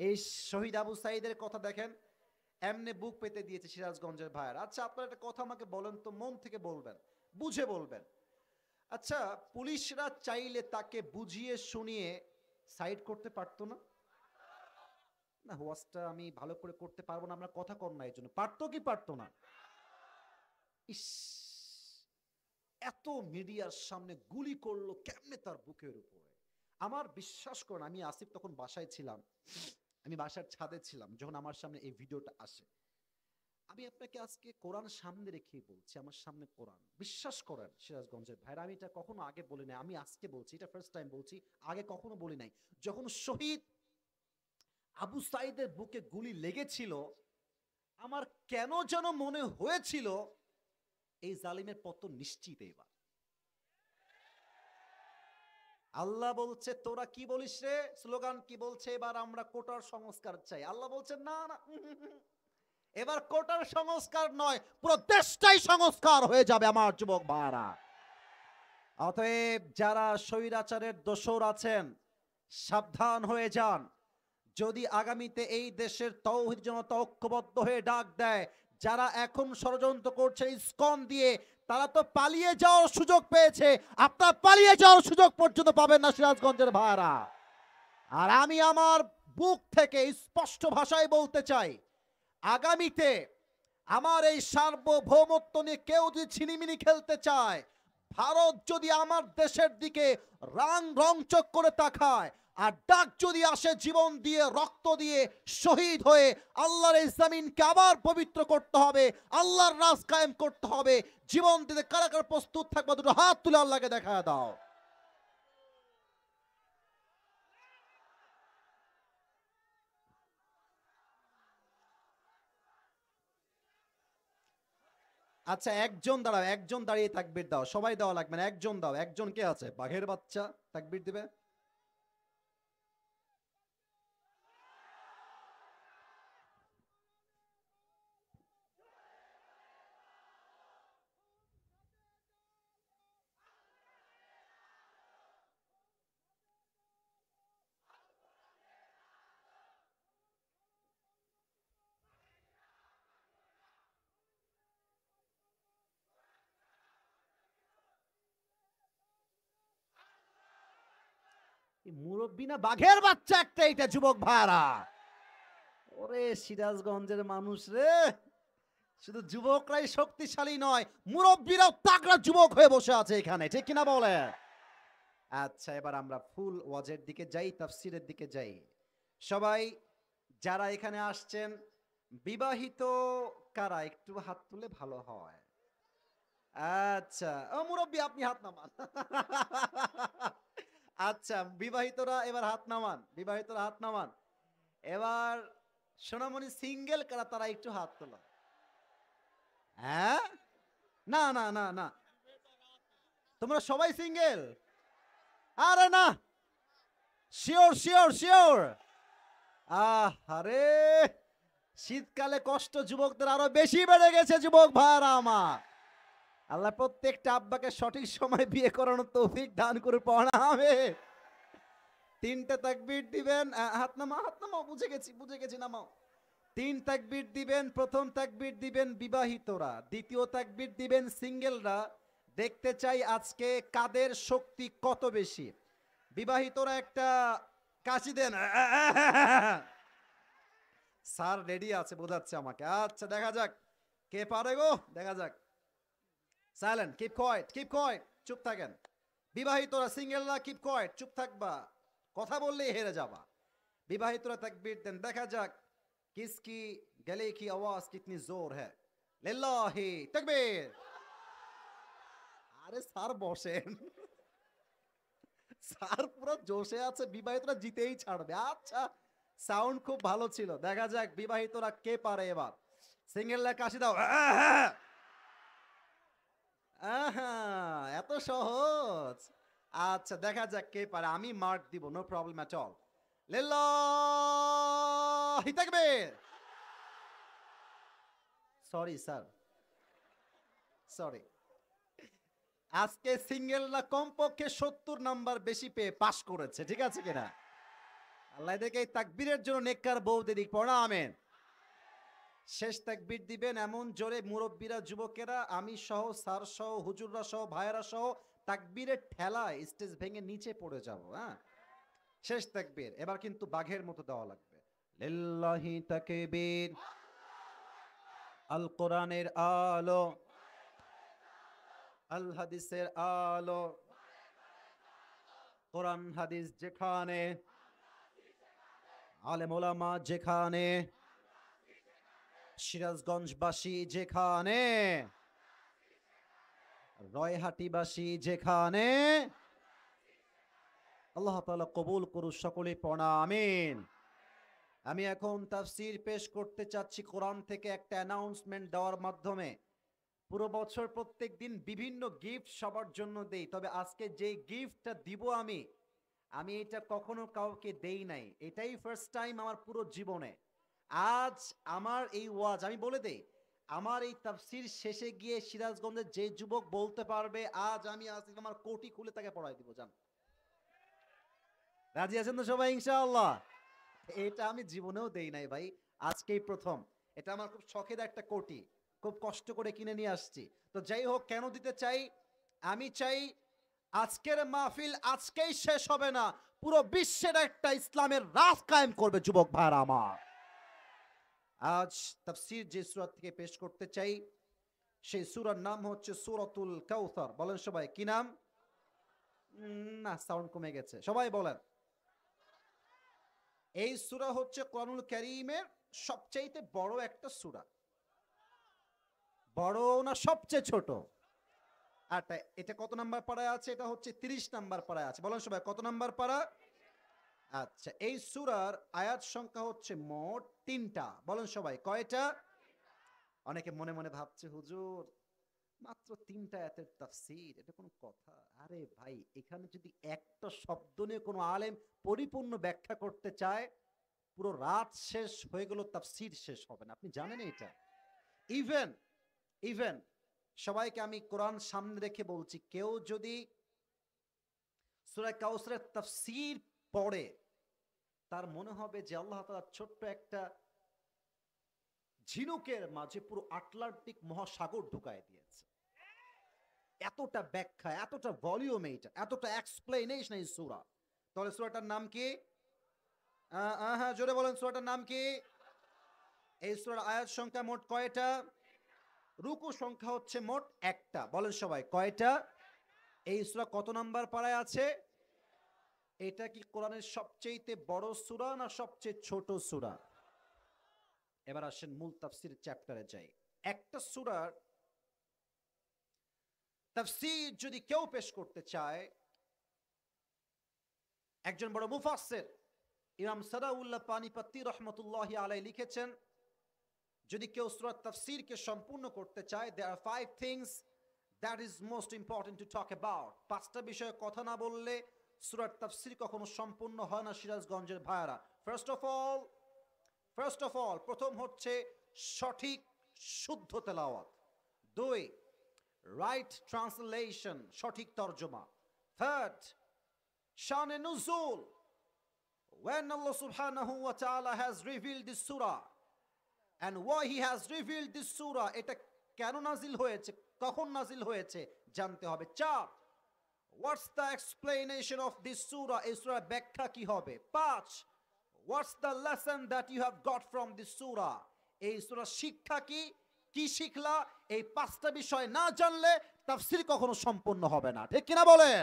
এই শহীদ আবু সাইদের কথা দেখেন, এমনি বুক পেতে দিয়েছে সিরাজগঞ্জের ভাইয়ের। আচ্ছা আপনার একটা কথা আমাকে বলেন তো, মন থেকে বলবেন, বুঝে বলবেন। আচ্ছা পুলিশরা চাইলে তাকে বুঝিয়ে শুনিয়ে সাইড করতে পারতো না? না ওয়াজটা আমি ভালো করে করতে পারবো না, আমরা কথা কম না, এই জন্য পারতো কি পারতো না? ইস, এত মিডিয়ার সামনে গুলি করলো কেমনে তার বুকের উপরে। আমার বিশ্বাস করেন, আমি আসিফ তখন বাসায় ছিলাম, আমি বাসার ছাদে ছিলাম যখন আমার সামনে এই ভিডিওটা আসে। আমি আপনাকে আজকে কোরআন সামনে রেখেই বলছি, আমার সামনে কোরআন, বিশ্বাস করেন সিরাজগঞ্জের ভাইরা, আমি এটা কখনো আগে বলি নাই, আমি আজকে বলছি, এটা ফার্স্ট টাইম বলছি, আগে কখনো বলি নাই। যখন শহীদ আবু সাইদের বুকে গুলি লেগেছিল, আমার কেন যেন মনে হয়েছিল এই জালিমের পতন নিশ্চিত এবার। আল্লাহ বলছে তোরা কি বলিস রে, স্লোগান কি বলছে, এবার আমরা কোটার সংস্কার চাই। আল্লাহ বলছে না না, এবার কোটার সংস্কার নয়, পুরো দেশটাই সংস্কার হয়ে যাবে আমার যুবক ভাইরা। অতএব যারা স্বৈরাচারের দোসর আছেন সাবধান হয়ে যান। যদি আগামীতে এই দেশের তৌহিদ জনতা ঐক্যবদ্ধ হয়ে ডাক দেয়, যারা এখন ষড়যন্ত্র করছে ইসকন দিয়ে, তারা তো পালিয়ে যাওয়ার সুযোগ পেয়েছে, আপনারা পালিয়ে যাওয়ার সুযোগ পর্যন্ত পাবেন না সিরাজগঞ্জের ভাইরা। আর আমি আমার বুক থেকে স্পষ্ট ভাষায় বলতে চাই, আগামীতে আমার এই সার্বভৌমত্ব নিয়ে কেউ যদি ছিনিমিনি খেলতে চায়, ভারত যদি আমার দেশের দিকে রংচক করে তাকায়, আর ডাক যদি আসে জীবন দিয়ে রক্ত দিয়ে শহীদ হয়ে আল্লাহর এই জমিনকে আবার পবিত্র করতে হবে, আল্লাহর রাজ কায়েম করতে হবে, জীবন দিতে কারা কারা প্রস্তুত থাকবে, দুটো হাত তুলে আল্লাহকে দেখা দাও। আচ্ছা একজন দাঁড়াও, একজন দাঁড়িয়ে তাকবীর দাও, সবাই দেওয়া লাগবে না, একজন দাও, একজন কে আছে বাঘের বাচ্চা তাকবীর দিবে? মুরব্বী না বাঘের বাচ্চা একটা, এটা যুবক ভাড়া। ওরে সিরাজগঞ্জের মানুষ রে, শুধু যুবকরাই শক্তিশালী নয়, মুরব্বীরাও তাগড়া যুবক হয়ে বসে আছে এখানে, ঠিক কিনা বলে? আচ্ছা এবার আমরা ফুল ওয়াজের দিকে যাই, তাফসিরের দিকে যাই। সবাই যারা এখানে আসছেন বিবাহিত কারা, একটু হাত তুলে ভালো হয়। আচ্ছা ও মুরব্বী আপনি হাত নামান। আচ্ছা বিবাহিতরা এবার হাত নামান, বিবাহিতরা হাত নামান। এবার সোনামণি সিঙ্গেল কারা, তারা একটু হাত তোলো। হ্যাঁ, না না না না, তোমরা সবাই সিঙ্গেল? আরে না, শিওর শিওর শিওর। আরে শীতকালে কষ্ট যুবকদের আরো বেশি বেড়ে গেছে যুবক ভাইরা আমার। আল্লাহ প্রত্যেকটা আব্বাকে সঠিক সময় বিয়ে করানোর তৌফিক দান করে পড়াবে। তিনটা তাকবীর দিবেন, হাত নামাও, হাত নামাও, বুঝে গেছি বুঝে গেছি, নামাও। তিন তাকবীর দিবেন, প্রথম তাকবীর দিবেন বিবাহিতরা, দ্বিতীয় তাকবীর দিবেন সিঙ্গেলরা। দেখতে চাই আজকে কাদের শক্তি কত বেশি। বিবাহিতরা একটা কাশি দেন। স্যার রেডি আছে বোঝাচ্ছে আমাকে, আচ্ছা দেখা যাক কে পারে গো, দেখা যাক। Silent, keep coed, keep coed, চুপ থাকেন। বিবাহিতরা সিঙ্গেলরা কিপ কোয়েট, চুপ থাকবা, কথা বললেই হেরে যাবা। বিবাহিতরা তাকবীর দেন, দেখা যাক কিসকি গলে কি আওয়াজ কিতনি জোর হ্যায়। লিল্লাহি তাকবীর। আরে স্যার বসেন, স্যার পুরো জোশে আছে, বিবাহিতরা জিতেই ছাড়বে। আচ্ছা সাউন্ড খুব ভালো ছিল, দেখা যাক বিবাহিতরা কে পারে এবার। সিঙ্গেলরা কাশি দাও। এত সহজ। আচ্ছা দেখা যাক কে পারে, আমি মার্ক দিব, নো প্রবলেম এট অল। লিল্লাহি তাকবীর। Sorry sir, sorry. আজকে সিঙ্গেলরা কমপক্ষে 70 নাম্বার বেশি পেয়ে পাস করেছে, ঠিক আছে কিনা? আল্লাহ এদেরকে এই তাকবীরের জন্য নেককার বউদের দিক পড়া আমেন। শেষ তাকবীর দিবেন এমন জোরে মুরব্বীরা, যুবকেরা, আমি সহ, স্যার সহ, হুজুররা সহ, ভাইয়েরা সহ তাকবীরের ঠেলায় স্টেজ ভেঙে নিচে পড়ে যাব। হ্যাঁ, শেষ তাকবীর। এবার কিন্তু বাঘের মতো দেওয়া লাগবে। লিল্লাহি তাকবীর, আল কোরআনের আলো, আল হাদিসের আলো, কোরআন হাদিস যেখানে, আলেম ওলামা যেখানে, সিরাজগঞ্জবাসী যেখানে, রয়হাটিবাসী যেখানে, আল্লাহ তাআলা কবুল করুন, সকলে পড়া আমিন। আমি এখন তাফসীর পেশ করতে চাচ্ছি কোরআন থেকে একটা অ্যানাউন্সমেন্ট দেওয়ার মাধ্যমে। পুরো বছর প্রত্যেক দিন বিভিন্ন গিফট সবার জন্য দেই, তবে আজকে যে গিফটটা দিব আমি এটা কখনো কাউকে দেই নাই, এটাই ফার্স্ট টাইম আমার পুরো জীবনে। আজ আমার এই ওয়াজ আমি বলে দেই, আমার এই তাফসীর শেষে গিয়ে সিরাজগঞ্জের যে যুবক বলতে পারবে আজ আমি আজকে আমার কোটি খুলে তাকে পড়াই দিব, জান। রাজি আছেন তো সবাই ইনশাআল্লাহ? এটা আমি জীবনেও দেই নাই ভাই, আজকেই প্রথম। এটা আমার খুব শখের একটা কোটি, খুব কষ্ট করে কিনে নিয়ে আসছি। তো যাই হোক, কেন দিতে চাই? আমি চাই আজকের মাহফিল আজকেই শেষ হবে না, পুরো বিশ্বের একটা ইসলামের রাজ কায়েম করবে যুবক ভাইরা আমার। আজ তাফসীর যে সূরা থেকে পেশ করতে চাই সেই সূরার নাম হচ্ছে সূরাতুল কাউসার। বলেন সবাই, কি নাম? না, সাউন্ড কমে গেছে, সবাই বলেন। এই সূরা হচ্ছে কোরআনুল কারীমের সবচেয়ে বড় একটা সূরা। বড় না সবচেয়ে ছোট? আর এটা কত নাম্বার পারায় আছে? এটা হচ্ছে 30 নাম্বার পারায় আছে। বলেন সবাই, কত নাম্বার পারা? আচ্ছা, এই সূরার আয়াত সংখ্যা হচ্ছে মোট 3টা। বলেন সবাই, কয়টা? অনেকে মনে মনে ভাবছে, হুজুর মাত্র 3টা আয়াতের তাফসীর, এটা কোনো কথা? আরে ভাই, এখানে যদি একটা শব্দ নিয়ে কোনো আলেম পরিপূর্ণ ব্যাখ্যা করতে চায়, পুরো রাত শেষ হয়ে গেল, তাফসীর শেষ হবে না। আপনি জানেন এটা? ইভেন সবাইকে আমি কোরআন সামনে রেখে বলছি, কেউ যদি সূরা কাউসারের তাফসীর পড়ে, তার মনে হবে যে আল্লাহ তাআলা ছোট্ট একটা ঝিনুকের মাঝে পুরো আটলান্টিক মহাসাগর ঢুকায় দিয়েছে। এতটা ব্যাখ্যা, এতটা ভলিউম, এইটা এতটা এক্সপ্লেনেশন এই সূরা। তাহলে সূরাটার নাম কি? হ্যাঁ, জোরে বলেন, সূরাটার নাম কি? এই সূরার আয়াত সংখ্যা মোট কয়টা? রুকু সংখ্যা হচ্ছে মোট একটা। বলেন সবাই, কয়টা? এই সূরা কত নাম্বার পারায় আছে? এটা কি কোরআনের সবচেয়ে বড় সূরা না সবচেয়ে ছোট সূরা? এবার আসেন মূল তাফসীর চ্যাপ্টারে যাই। একটা সূরার তাফসীর যদি কেউ পেশ করতে চায়, একজন বড় মুফাসসির ইমাম সাদাউল্লাহ পানিপত্তি রহমতুল্লাহি আলাইহি লিখেছেন, যদি কেউ সূরা তাফসীরকে সম্পূর্ণ করতে চায়, there are 5 things that is most important to talk about। 5টা বিষয়ে কথা না বললে সূরা তাফসীর কখনো সম্পূর্ণ হয় না সিরাজগঞ্জের ভাইরা। ফার্স্ট অফ অল প্রথম হচ্ছে সঠিক শুদ্ধ তেলাওয়াত। 2, রাইট ট্রান্সলেশন, সঠিক তরজমা। 3, শানে নুজুল, when Allah subhanahu wa ta'ala has revealed this surah and why he has revealed this surah, এটা কেন নাজিল হয়েছে, কখন নাজিল হয়েছে জানতে হবে। 4, what's the explanation of this surah, এই সূরার ব্যাখ্যা কি হবে। 5, what's the lesson that you have got from this surah, এই সূরার শিক্ষা কি, কি শিখলা। এই 5টা বিষয় না জানলে তাফসীর কখনো সম্পূর্ণ হবে না, ঠিক কিনা বলেন?